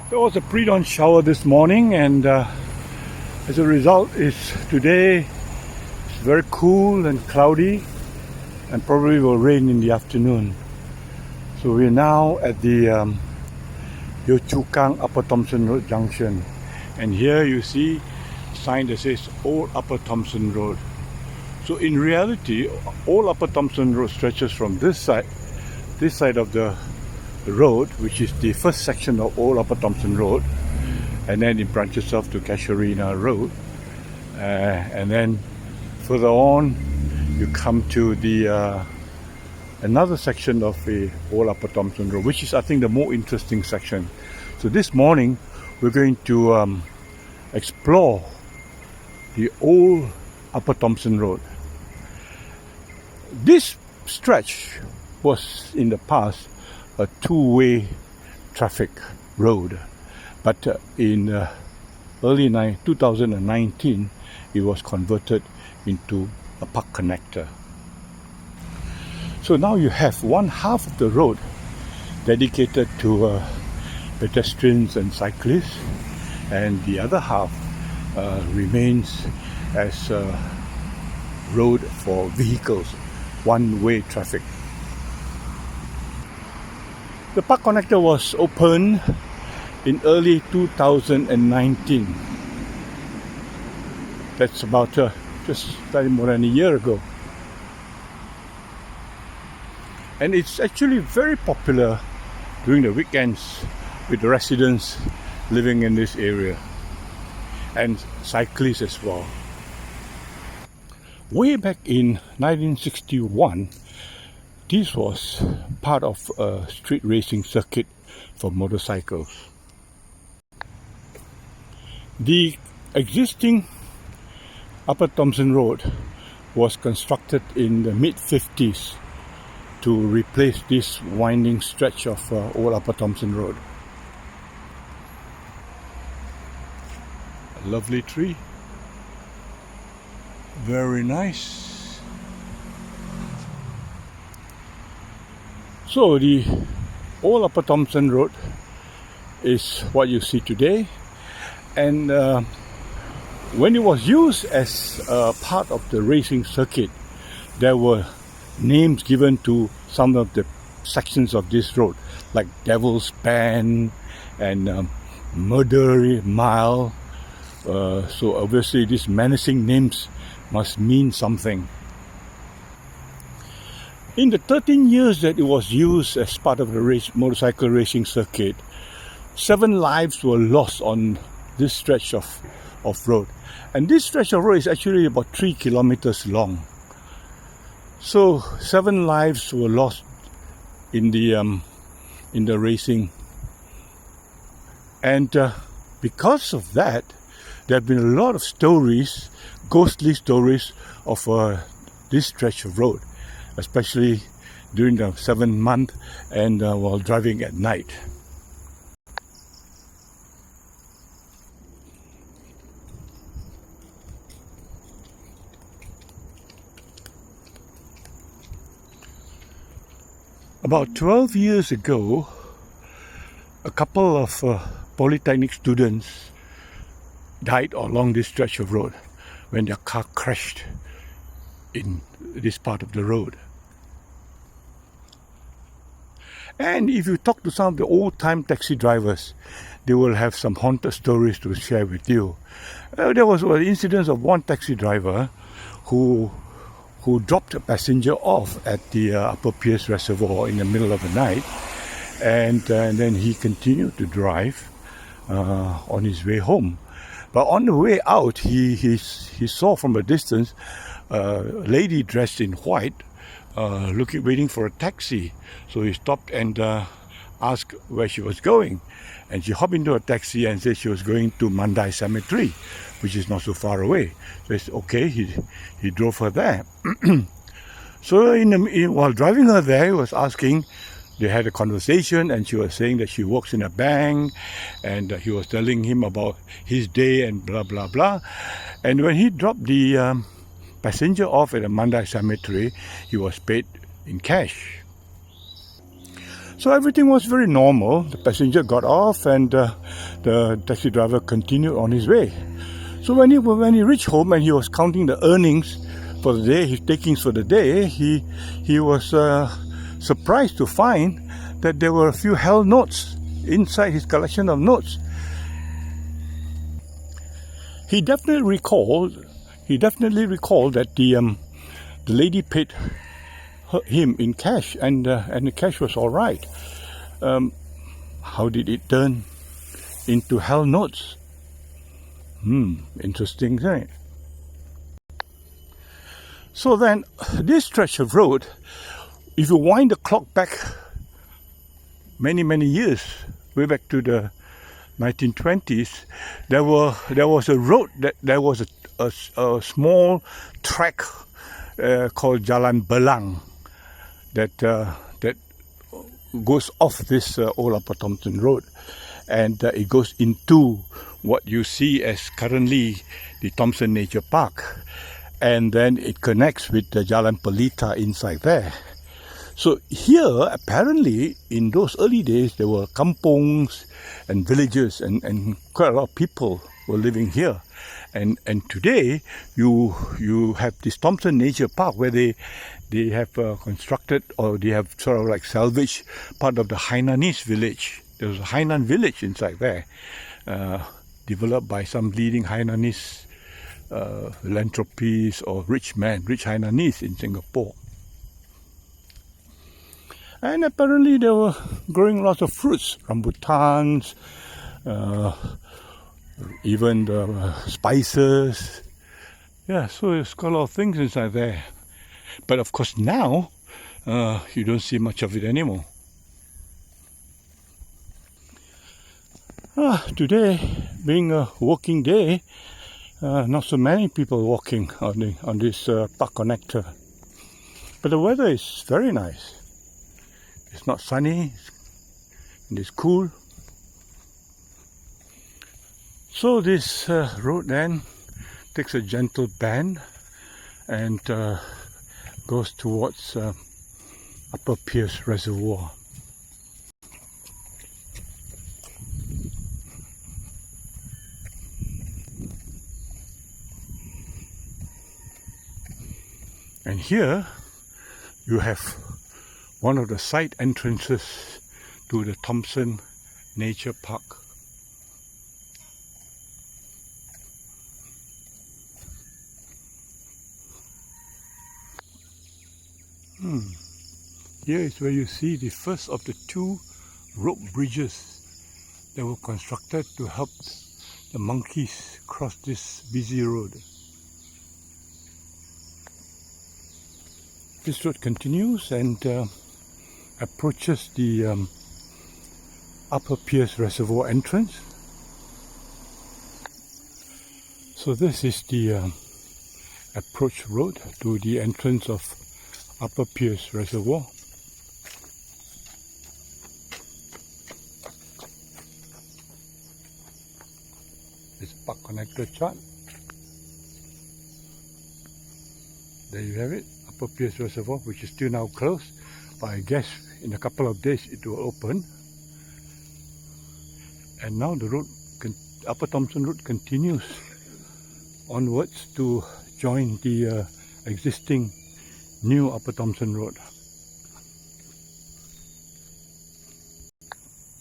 There was a pre-dawn shower this morning, and as a result, today it's very cool and cloudy, and probably will rain in the afternoon. So we're now at the Yio Chu Kang Upper Thomson Road Junction, and here you see a sign that says Old Upper Thomson Road. So in reality, Old Upper Thomson Road stretches from this side of the road, which is the first section of Old Upper Thomson Road, and then it branches off to Casuarina Road, and then further on you come to the another section of the Old Upper Thomson Road, which is, I think, the more interesting section. So this morning we're going to explore the Old Upper Thomson Road. This stretch was in the past a two-way traffic road, but in early 2019 it was converted into a park connector. So now you have one half of the road dedicated to pedestrians and cyclists, and the other half remains as a road for vehicles, one-way traffic. The park connector was opened in early 2019. That's about just slightly more than a year ago. And it's actually very popular during the weekends with the residents living in this area and cyclists as well. Way back in 1961, this was part of a street racing circuit for motorcycles. The existing Upper Thomson Road was constructed in the mid-50s to replace this winding stretch of Old Upper Thomson Road. A lovely tree. Very nice. So the Old Upper Thomson Road is what you see today, and when it was used as part of the racing circuit, there were names given to some of the sections of this road, like Devil's Bend and Murder Mile. So obviously these menacing names must mean something. In the 13 years that it was used as part of the motorcycle racing circuit, 7 lives were lost on this stretch of road. And this stretch of road is actually about 3 kilometers long. So 7 lives were lost in the racing. And because of that, there have been a lot of stories, ghostly stories of this stretch of road, especially during the 7th month and while driving at night. About 12 years ago, a couple of polytechnic students died along this stretch of road when their car crashed in this part of the road. And if you talk to some of the old-time taxi drivers, they will have some haunted stories to share with you. There was an incident of one taxi driver who dropped a passenger off at the Upper Pierce Reservoir in the middle of the night, and then he continued to drive on his way home. But on the way out, he saw from a distance a lady dressed in white waiting for a taxi. So he stopped and asked where she was going, and she hopped into a taxi and said she was going to Mandai Cemetery, which is not so far away. So it's okay. He drove her there. So while driving her there, he was asking. They had a conversation, and she was saying that she works in a bank, and he was telling him about his day and blah blah blah. And when he dropped the passenger off at the Mandai Cemetery, he was paid in cash. So everything was very normal. The passenger got off and the taxi driver continued on his way. So when he reached home and he was counting the earnings for the day, his takings for the day, he was surprised to find that there were a few held notes inside his collection of notes. He definitely recalled that the lady paid him in cash, and the cash was all right. How did it turn into held notes? Interesting, isn't it? So then, this stretch of road, if you wind the clock back many years, way back to the 1920s, there was a road there was a small track called Jalan Belang that goes off this old Upper Thomson Road, and it goes into what you see as currently the Thomson Nature Park, and then it connects with the Jalan Pelita inside there. So here, apparently, in those early days, there were kampongs and villages, and quite a lot of people were living here. And today, you have this Thomson Nature Park where they have constructed, or they have sort of like salvaged part of the Hainanese village. There was a Hainan village inside there, developed by some leading Hainanese philanthropists or rich Hainanese in Singapore. And apparently they were growing lots of fruits, rambutans, even the spices. Yeah, so there's quite a lot of things inside there. But of course now, you don't see much of it anymore. Today, being a working day, not so many people walking on this park connector. But the weather is very nice. It's not sunny, and it's cool. So this road then takes a gentle bend and goes towards Upper Pierce Reservoir. And here you have one of the side entrances to the Thomson Nature Park. Here is where you see the first of the two rope bridges that were constructed to help the monkeys cross this busy road. This road continues and approaches the Upper Pierce Reservoir entrance. So this is the approach road to the entrance of Upper Pierce Reservoir. This park connector chart. There you have it, Upper Pierce Reservoir, which is still now closed, but I guess in a couple of days it will open. And now the road, Upper Thomson Road, continues onwards to join the existing new Upper Thomson Road.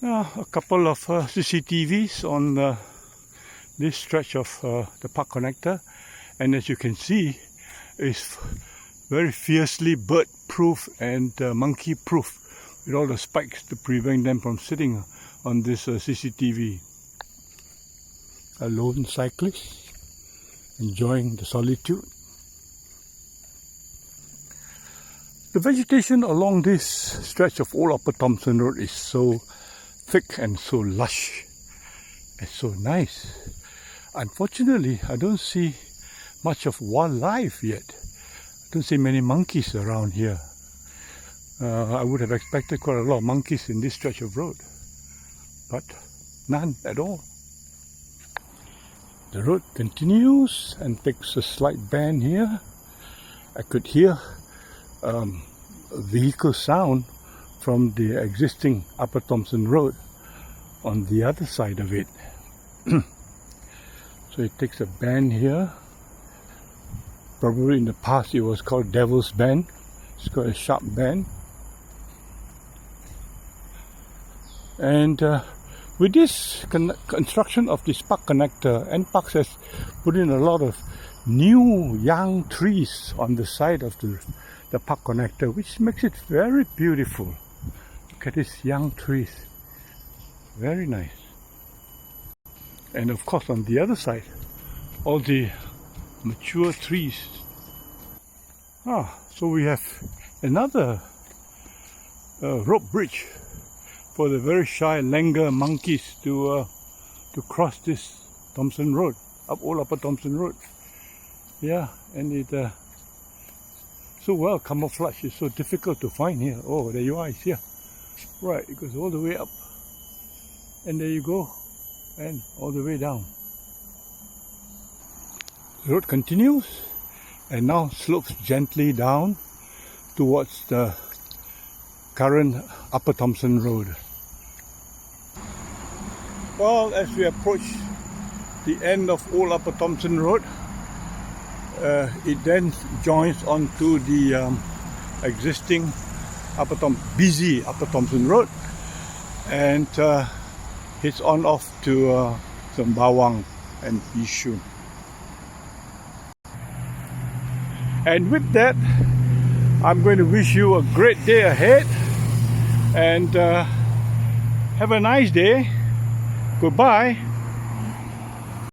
A couple of CCTVs on this stretch of the park connector, and as you can see, it's very fiercely bird-proof and monkey-proof, with all the spikes to prevent them from sitting on this CCTV. A lone cyclist enjoying the solitude. The vegetation along this stretch of old Upper Thomson Road is so thick and so lush and so nice. Unfortunately, I don't see much of wildlife yet. I don't see many monkeys around here. I would have expected quite a lot of monkeys in this stretch of road, but none at all. The road continues and takes a slight bend here. I could hear a vehicle sound from the existing Upper Thomson Road on the other side of it. So it takes a bend here. Probably in the past it was called Devil's Bend. It's got a sharp bend. And with this construction of this park connector, NParks has put in a lot of new young trees on the side of the park connector, which makes it very beautiful. Look at these young trees. Very nice. And of course on the other side, all the mature trees. So we have another rope bridge for the very shy langur monkeys to cross this Thomson Road, old Upper Thomson Road. Yeah, and it so well camouflaged. It's so difficult to find here. Oh, there you are. It's here. Right, it goes all the way up, and there you go, and all the way down. The road continues and now slopes gently down towards the current Upper Thomson Road. Well, as we approach the end of Old Upper Thomson Road, it then joins onto the existing busy Upper Thomson Road, and heads on off to Sembawang and Yishun. And with that, I'm going to wish you a great day ahead, and have a nice day. Goodbye.